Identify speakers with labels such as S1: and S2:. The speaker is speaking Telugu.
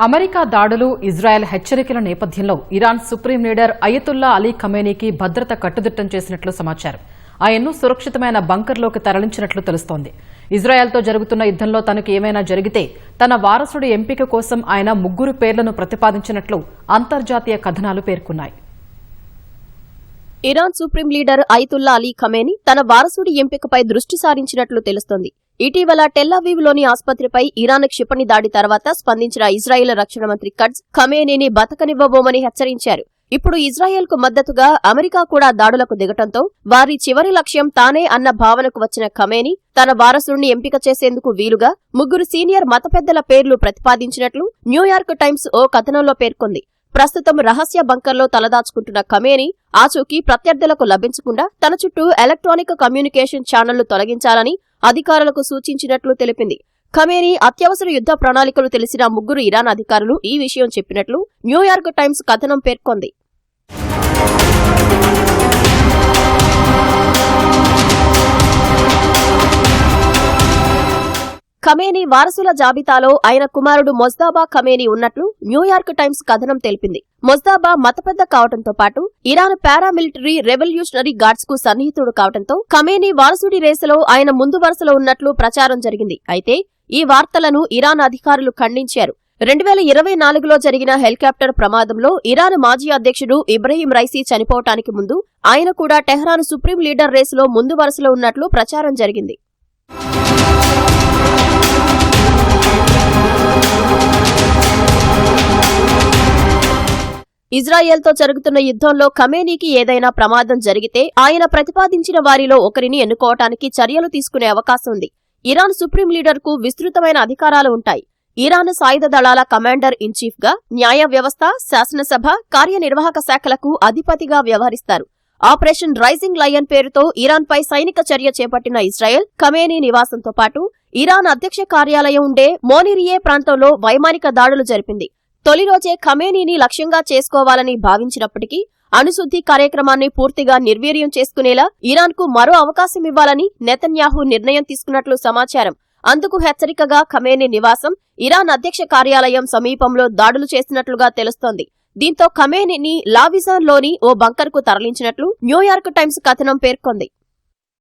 S1: అమెరికా దాడులు, ఇజ్రాయెల్ హెచ్చరికల నేపథ్యంలో Iran supreme leader Ayatollah Ali ఖమేనీకి భద్రత కట్టుదిట్టం చేసినట్లు సమాచారం. ఆయన్ను సురక్షితమైన బంకర్లోకి తరలించినట్లు తెలుస్తోంది. ఇజ్రాయెల్తో జరుగుతున్న యుద్దంలో తనకు ఏమైనా జరిగితే తన వారసుడి ఎంపిక కోసం ఆయన 3 పేర్లను ప్రతిపాదించినట్లు అంతర్జాతీయ కథనాలు పేర్కొన్నాయి.
S2: Iran supreme leader Ayatollah Ali Khamenei తన వారసుడి ఎంపికపై దృష్టి సారించినట్లు తెలుస్తోంది. ఇటీవల టెల్అవీవ్లోని ఆసుపత్రిపై ఇరాన్ క్షిపణి దాడి తర్వాత స్పందించిన ఇజ్రాయెల్ రక్షణ మంత్రి కట్జ్ ఖమేనీని బతకనివ్వబోమని హెచ్చరించారు. ఇప్పుడు ఇజ్రాయెల్కు మద్దతుగా అమెరికా కూడా దాడులకు దిగటంతో వారి చివరి లక్ష్యం తానే అన్న భావనకు వచ్చిన ఖమేనీ తన వారసుడిని ఎంపిక చేసేందుకు వీలుగా 3 సీనియర్ మత పెద్దల పేర్లు ప్రతిపాదించినట్లు న్యూయార్క్ టైమ్స్ ఓ కథనంలో పేర్కొంది. ప్రస్తుతం రహస్య బంకర్లో తలదాచుకుంటున్న ఖమేనీ ఆచూకీ ప్రత్యర్థులకు లభించకుండా తన చుట్టూ ఎలక్ట్రానిక్ కమ్యూనికేషన్ ఛానళ్లు తొలగించాలని అధికారులకు సూచించినట్లు తెలిపింది. ఖమేనీ అత్యవసర యుద్ధ ప్రణాళికలు తెలిసిన 3 ఇరాన్ అధికారులు ఈ విషయం చెప్పినట్లు న్యూయార్క్ టైమ్స్ కథనం పేర్కొంది. ఖమేనీ వారసుల జాబితాలో ఆయన కుమారుడు మొజ్దాబా ఖమేనీ ఉన్నట్లు న్యూయార్క్ టైమ్స్ కథనం తెలిపింది. మొజ్దాబా మతపెద్ద కావడంతో పాటు ఇరాన్ పారామిలిటరీ రెవల్యూషనరీ గార్డ్స్ కు సన్నిహితుడు కావడంతో ఖమేనీ వారసుడి రేసులో ఆయన ముందు వరుసలో ఉన్నట్లు ప్రచారం జరిగింది. అయితే ఈ వార్తలను ఇరాన్ అధికారులు ఖండించారు. 2024లో జరిగిన హెలికాప్టర్ ప్రమాదంలో ఇరాన్ మాజీ అధ్యక్షుడు ఇబ్రహీం రైసీ చనిపోవటానికి ముందు ఆయన కూడా టెహ్రాన్ సుప్రీం లీడర్ రేసులో ముందు వరుసలో ఉన్నట్లు ప్రచారం జరిగింది. ఇజ్రాయెల్తో జరుగుతున్న యుద్ధంలో ఖమేనీకి ఏదైనా ప్రమాదం జరిగితే ఆయన ప్రతిపాదించిన వారిలో ఒకరిని ఎన్నుకోవటానికి చర్యలు తీసుకునే అవకాశం ఉంది. ఇరాన్ సుప్రీం లీడర్కు విస్తృతమైన అధికారాలు ఉంటాయి. ఇరాన్ సాయుధ దళాల కమాండర్ ఇన్ చీఫ్ గా, న్యాయ వ్యవస్థ, శాసనసభ, కార్యనిర్వాహక శాఖలకు అధిపతిగా వ్యవహరిస్తారు. ఆపరేషన్ రైజింగ్ లయన్ పేరుతో ఇరాన్పై సైనిక చర్య చేపట్టిన ఇజ్రాయెల్ ఖమేనీ నివాసంతో పాటు ఇరాన్ అధ్యక్ష కార్యాలయం ఉండే మోనిరియే ప్రాంతంలో వైమానిక దాడులు జరిపింది. తొలి రోజే ఖమేనీని లక్ష్యంగా చేసుకోవాలని భావించినప్పటికీ అణుశుద్ధి కార్యక్రమాన్ని పూర్తిగా నిర్వీర్యం చేసుకునేలా ఇరాన్కు మరో అవకాశం ఇవ్వాలని నెతన్యాహు నిర్ణయం తీసుకున్నట్లు సమాచారం. అందుకు హెచ్చరికగా ఖమేనీ నివాసం, ఇరాన్ అధ్యక్ష కార్యాలయం సమీపంలో దాడులు చేసినట్లుగా తెలుస్తోంది. దీంతో ఖమేనీని లావిజాన్లోని ఓ బంకర్కు తరలించినట్లు న్యూయార్క్ టైమ్స్ కథనం పేర్కొంది.